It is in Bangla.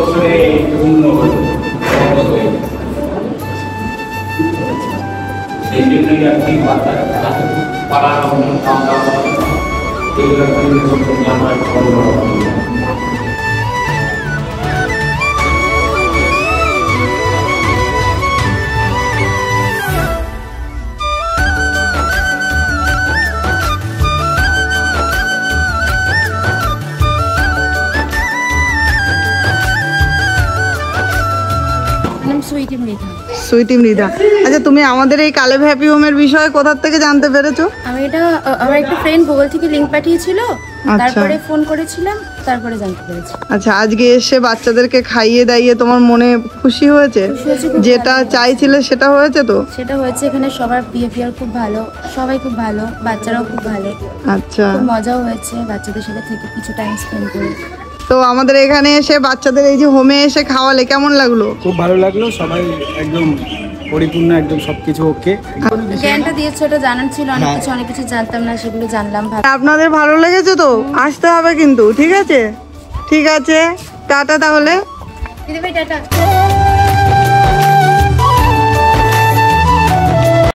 বছরে পূর্ণ হল সেই জন্যই আর কি পাড়া সুইটি মৃধা। আচ্ছা, তুমি আমাদের এই কালেব হ্যাপি হোমের বিষয়ে কোথা থেকে জানতে পেরেছো? আমার একটা ফ্রেন্ড গুগল থেকে লিংক পাঠিয়েছিল, তারপরে ফোন করেছিলাম, তারপরে জানতে পেরেছি। আচ্ছা, আজকে এসে বাচ্চাদেরকে খাইয়ে দাইয়ে তোমার মনে খুশি হয়েছে? যেটা চাইছিলে সেটা হয়েছে? তো সেটা হয়েছে। এখানে সবার বিহেভিয়ার খুব ভালো, সবাই খুব ভালো, বাচ্চারাও খুব ভালো। আচ্ছা, খুব মজাও হয়েছে বাচ্চাদের সাথে থেকে কিছু টাইম স্পেন্ড করে। তো আমাদের এখানে এসে বাচ্চাদের এই যে হোমে এসে খাওয়ালে কেমন লাগলো? খুব ভালো লাগলো, সবাই একদম পরিপূর্ণ, একদম সবকিছু ওকে। জ্ঞানটা দিয়েছে, ওটা জানার ছিল, অনেক কিছু জানতাম না, সেগুলো জানলাম। আপনাদের ভালো লেগেছে তো? আসতে হবে কিন্তু, ঠিক আছে? ঠিক আছে, টাটা তাহলে। দিদি ভাই টাটা।